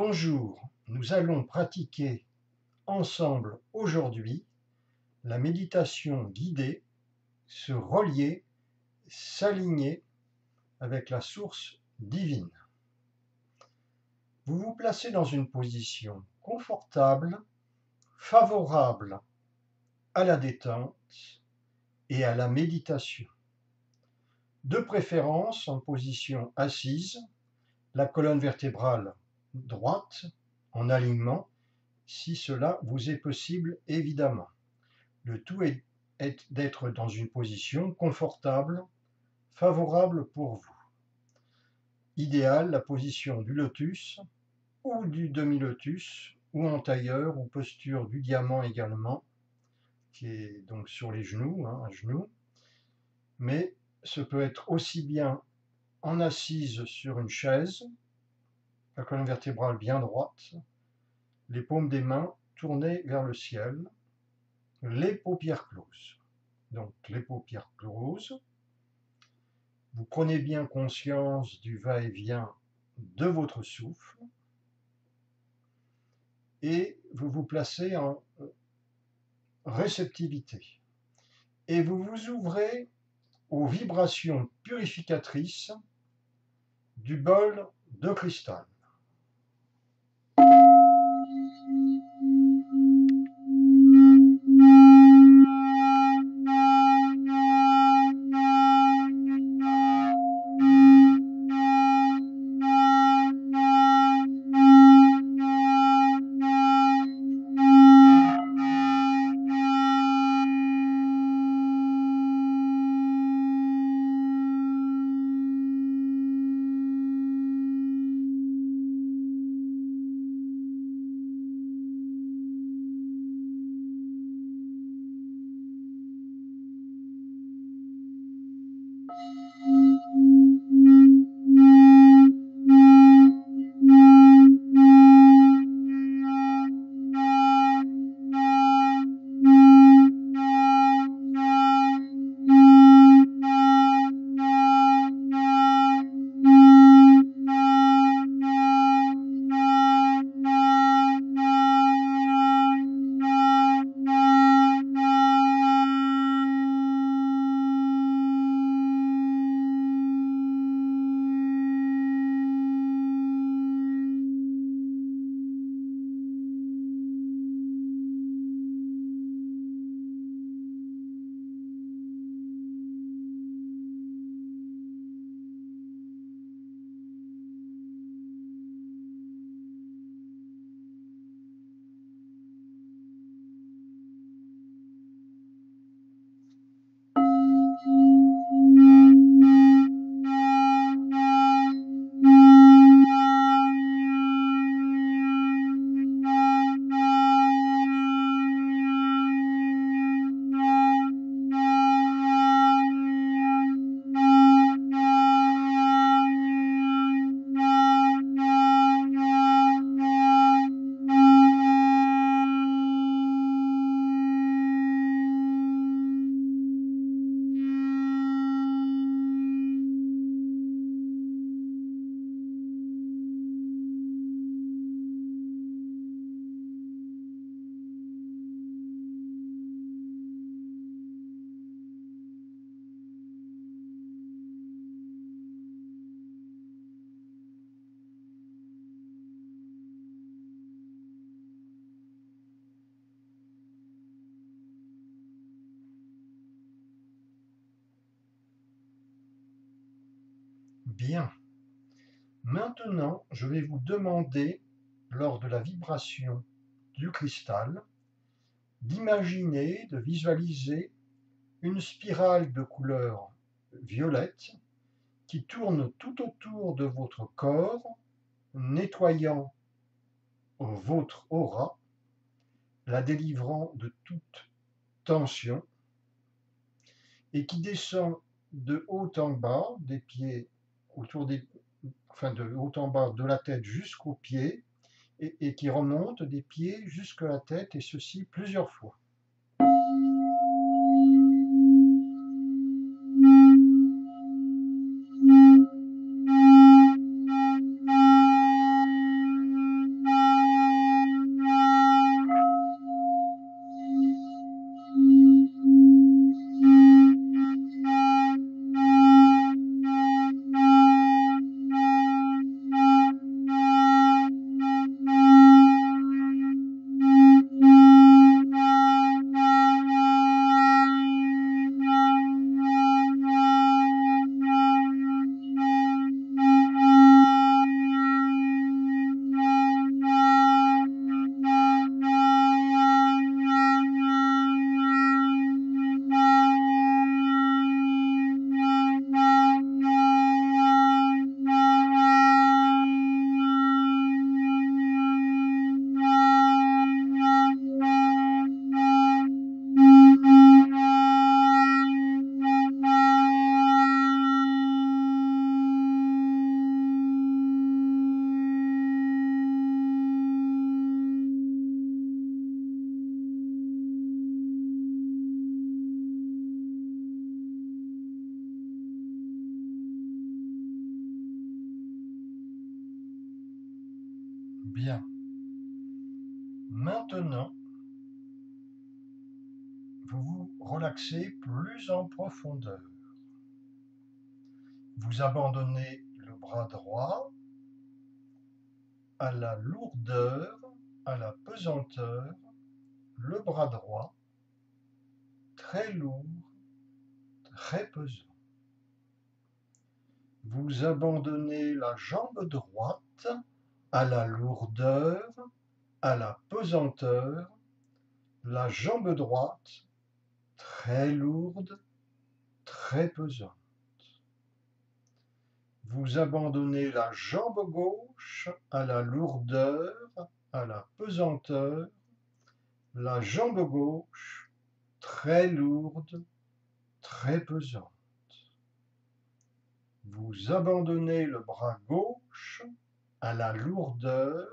Bonjour, nous allons pratiquer ensemble aujourd'hui la méditation guidée, se relier, s'aligner avec la source divine. Vous vous placez dans une position confortable, favorable à la détente et à la méditation. De préférence en position assise, la colonne vertébrale droite, en alignement, si cela vous est possible évidemment. Le tout est d'être dans une position confortable, favorable pour vous. Idéal, la position du lotus ou du demi-lotus ou en tailleur ou posture du diamant également, qui est donc sur les genoux, à genoux. Mais ce peut être aussi bien en assise sur une chaise, la colonne vertébrale bien droite, les paumes des mains tournées vers le ciel, les paupières closes. Donc les paupières closes. Vous prenez bien conscience du va-et-vient de votre souffle et vous vous placez en réceptivité. Et vous vous ouvrez aux vibrations purificatrices du bol de cristal. Bien. Maintenant, je vais vous demander, lors de la vibration du cristal, d'imaginer, de visualiser une spirale de couleur violette qui tourne tout autour de votre corps, nettoyant votre aura, la délivrant de toute tension, et qui descend de haut en bas, des pieds de haut en bas de la tête jusqu'aux pieds, et qui remonte des pieds jusqu'à la tête, et ceci plusieurs fois. Bien. Maintenant, vous vous relaxez plus en profondeur. Vous abandonnez le bras droit à la lourdeur, à la pesanteur, le bras droit, très lourd, très pesant. Vous abandonnez la jambe droite à la lourdeur, à la pesanteur, la jambe droite, très lourde, très pesante. Vous abandonnez la jambe gauche à la lourdeur, à la pesanteur, la jambe gauche, très lourde, très pesante. Vous abandonnez le bras gauche à la lourdeur,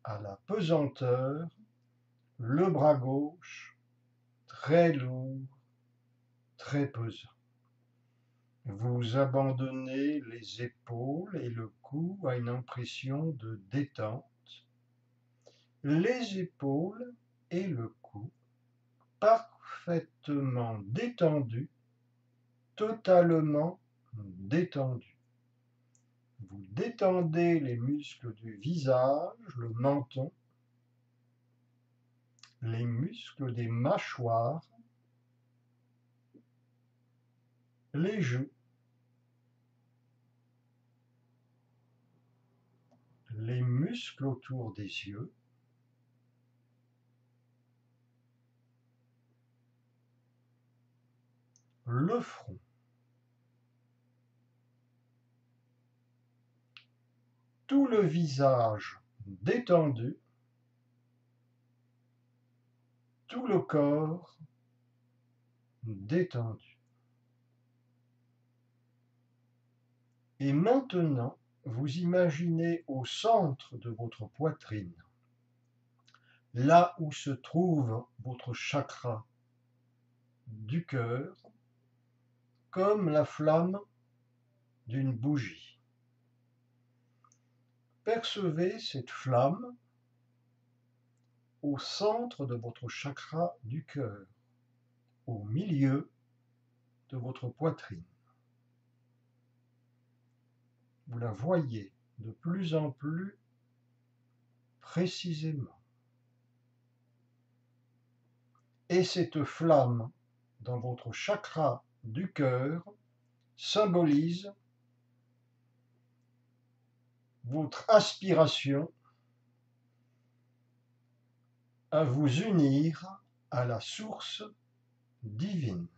à la pesanteur, le bras gauche, très lourd, très pesant. Vous abandonnez les épaules et le cou à une impression de détente. Les épaules et le cou parfaitement détendus, totalement détendus. Vous détendez les muscles du visage, le menton, les muscles des mâchoires, les joues, les muscles autour des yeux, le front. Tout le visage détendu, tout le corps détendu. Et maintenant, vous imaginez au centre de votre poitrine, là où se trouve votre chakra du cœur, comme la flamme d'une bougie. Percevez cette flamme au centre de votre chakra du cœur, au milieu de votre poitrine. Vous la voyez de plus en plus précisément. Et cette flamme dans votre chakra du cœur symbolise votre aspiration à vous unir à la source divine.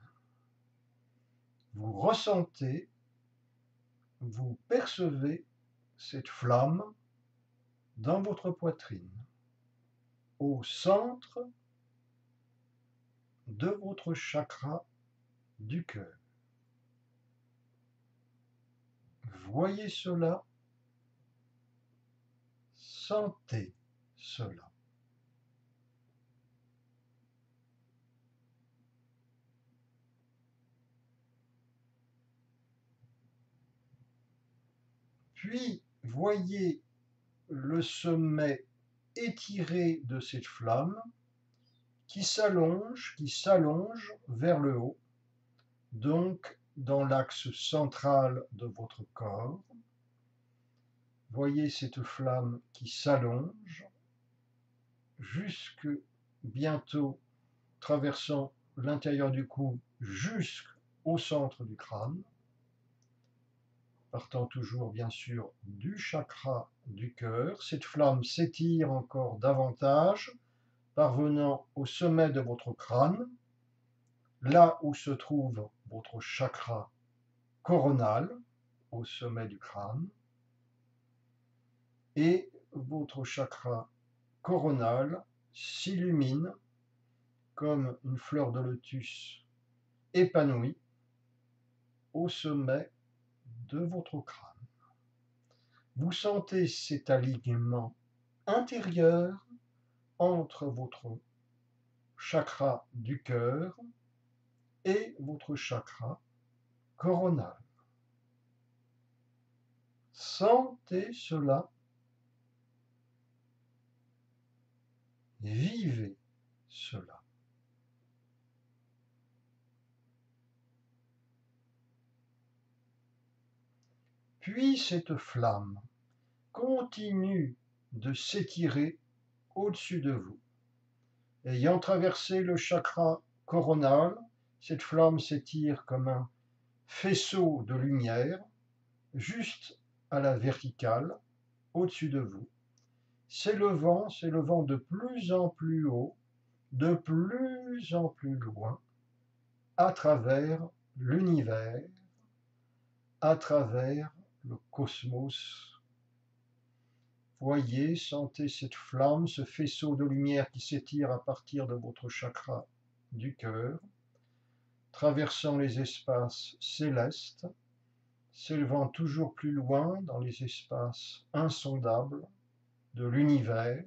Vous ressentez, vous percevez cette flamme dans votre poitrine, au centre de votre chakra du cœur. Voyez cela, sentez cela. Puis, voyez le sommet étiré de cette flamme qui s'allonge vers le haut, donc dans l'axe central de votre corps. Voyez cette flamme qui s'allonge jusque bientôt traversant l'intérieur du cou jusqu'au centre du crâne, partant toujours bien sûr du chakra du cœur. Cette flamme s'étire encore davantage, parvenant au sommet de votre crâne, là où se trouve votre chakra coronal, au sommet du crâne, et votre chakra coronal s'illumine comme une fleur de lotus épanouie au sommet de votre crâne. Vous sentez cet alignement intérieur entre votre chakra du cœur et votre chakra coronal. Sentez cela vivez cela. Puis cette flamme continue de s'étirer au-dessus de vous. Ayant traversé le chakra coronal, cette flamme s'étire comme un faisceau de lumière juste à la verticale au-dessus de vous, s'élevant de plus en plus haut, de plus en plus loin, à travers l'univers, à travers le cosmos. Voyez, sentez cette flamme, ce faisceau de lumière qui s'étire à partir de votre chakra du cœur, traversant les espaces célestes, s'élevant toujours plus loin dans les espaces insondables de l'univers,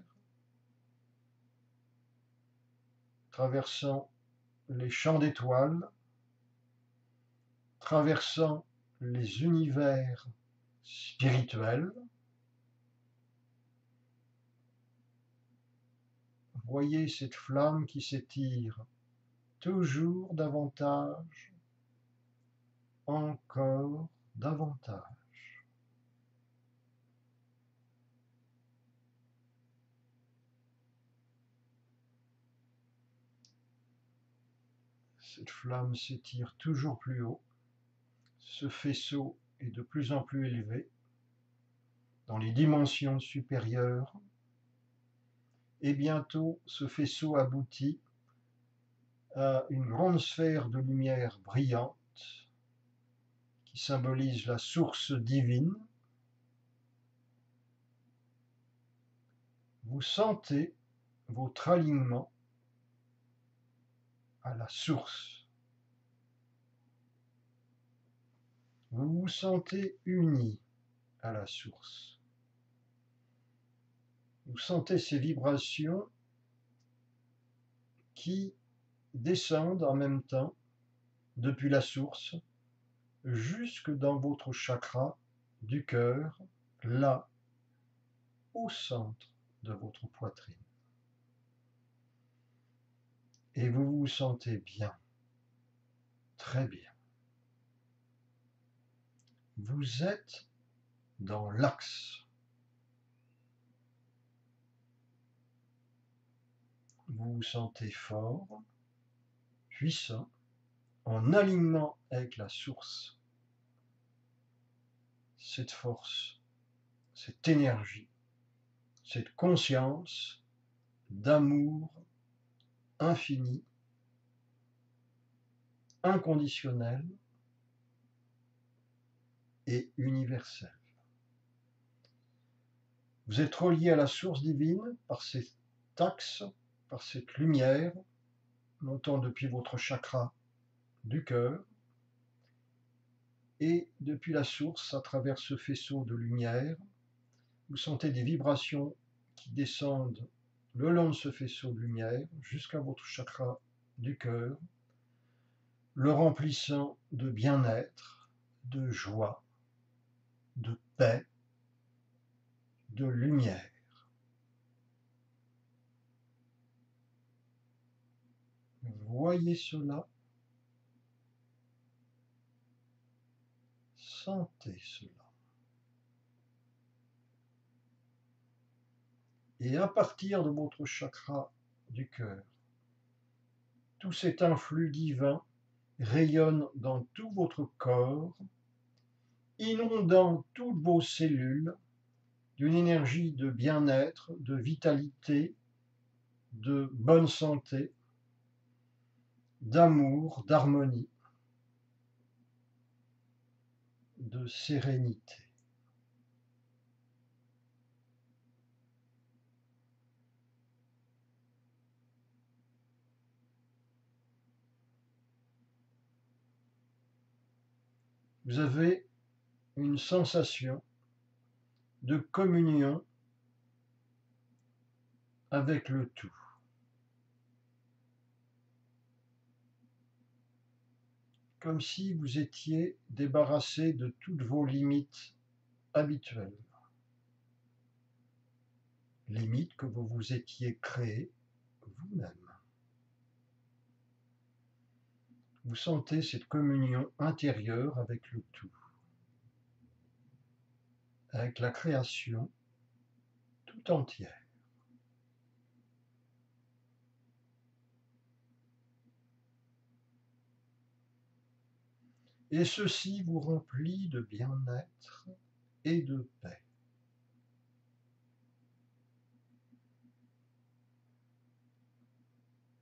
traversant les champs d'étoiles, traversant les univers spirituels. Voyez cette flamme qui s'étire toujours davantage, encore davantage. Cette flamme s'étire toujours plus haut. Ce faisceau est de plus en plus élevé dans les dimensions supérieures. Et bientôt, ce faisceau aboutit à une grande sphère de lumière brillante qui symbolise la source divine. Vous sentez votre alignement à la source. Vous vous sentez uni à la source. Vous sentez ces vibrations qui descendent en même temps depuis la source jusque dans votre chakra du cœur, là, au centre de votre poitrine. Et vous vous sentez bien, très bien. Vous êtes dans l'axe. Vous vous sentez fort, puissant, en alignement avec la source. Cette force, cette énergie, cette conscience d'amour infini, inconditionnel et universel. Vous êtes relié à la source divine par cet axe, par cette lumière montant depuis votre chakra du cœur et depuis la source à travers ce faisceau de lumière. Vous sentez des vibrations qui descendent le long de ce faisceau de lumière jusqu'à votre chakra du cœur, le remplissant de bien-être, de joie, de paix, de lumière. Voyez cela, sentez cela. Et à partir de votre chakra du cœur, tout cet influx divin rayonne dans tout votre corps, inondant toutes vos cellules d'une énergie de bien-être, de vitalité, de bonne santé, d'amour, d'harmonie, de sérénité. Vous avez une sensation de communion avec le tout. Comme si vous étiez débarrassé de toutes vos limites habituelles. Limites que vous vous étiez créées vous-même. Vous sentez cette communion intérieure avec le tout, avec la création tout entière. Et ceci vous remplit de bien-être et de paix.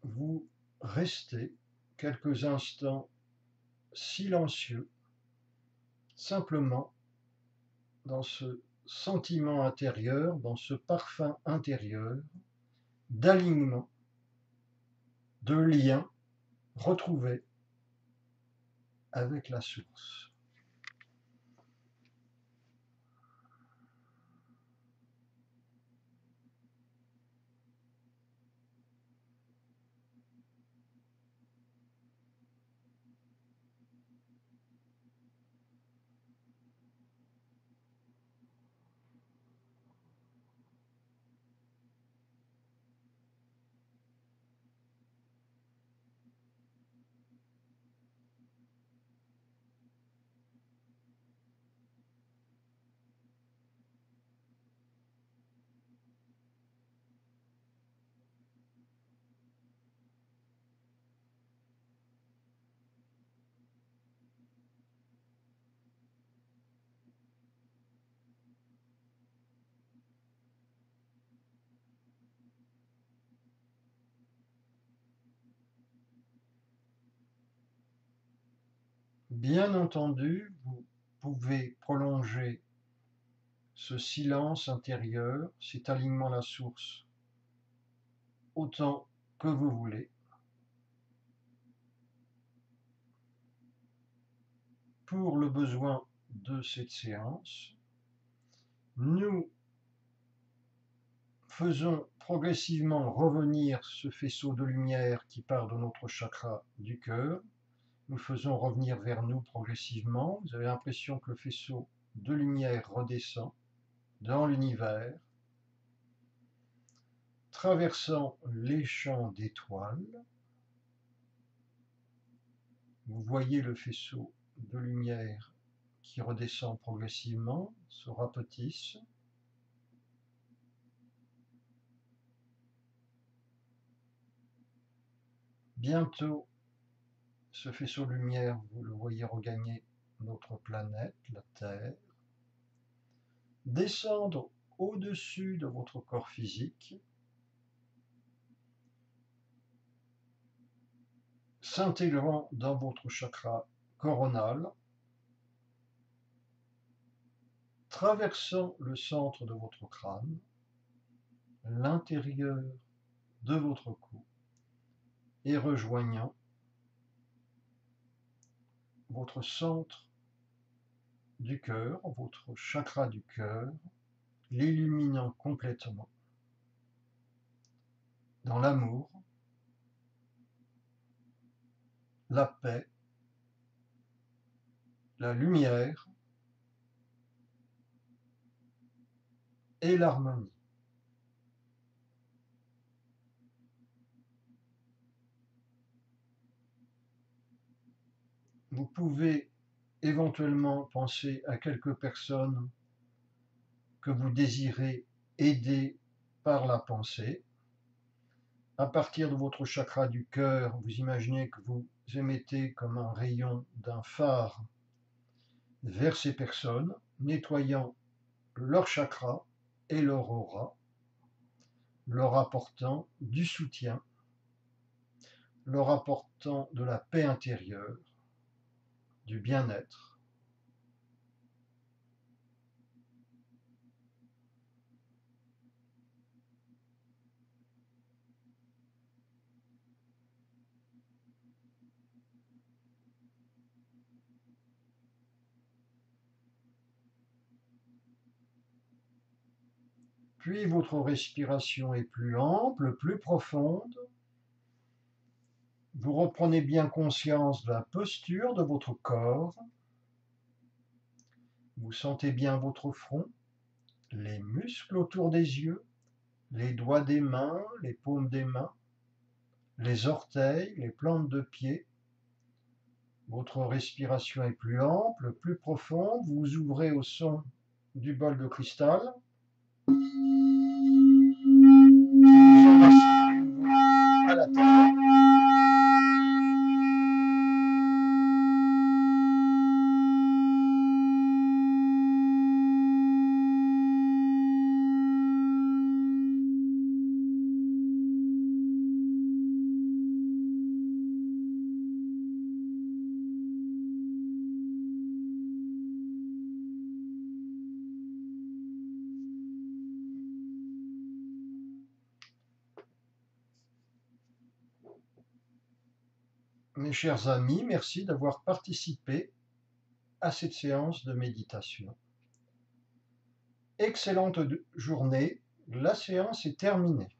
Vous restez quelques instants silencieux, simplement dans ce sentiment intérieur, dans ce parfum intérieur d'alignement, de lien retrouvé avec la source. Bien entendu, vous pouvez prolonger ce silence intérieur, cet alignement à la source, autant que vous voulez. Pour le besoin de cette séance, nous faisons progressivement revenir ce faisceau de lumière qui part de notre chakra du cœur. Nous faisons revenir vers nous progressivement. Vous avez l'impression que le faisceau de lumière redescend dans l'univers, traversant les champs d'étoiles. Vous voyez le faisceau de lumière qui redescend progressivement, se rapetisse. Bientôt, ce faisceau de lumière, vous le voyez regagner notre planète, la Terre, descendre au-dessus de votre corps physique, s'intégrant dans votre chakra coronal, traversant le centre de votre crâne, l'intérieur de votre cou et rejoignant votre centre du cœur, votre chakra du cœur, l'illuminant complètement dans l'amour, la paix, la lumière et l'harmonie. Vous pouvez éventuellement penser à quelques personnes que vous désirez aider par la pensée. À partir de votre chakra du cœur, vous imaginez que vous émettez comme un rayon d'un phare vers ces personnes, nettoyant leur chakra et leur aura, leur apportant du soutien, leur apportant de la paix intérieure, du bien-être. Puis votre respiration est plus ample, plus profonde. Vous reprenez bien conscience de la posture de votre corps. Vous sentez bien votre front, les muscles autour des yeux, les doigts des mains, les paumes des mains. les orteils, les plantes de pied. Votre respiration est plus ample, plus profonde. Vous ouvrez au son du bol de cristal. Vous enracinez de nouveau à la terre. Mes chers amis, merci d'avoir participé à cette séance de méditation. Excellente journée, la séance est terminée.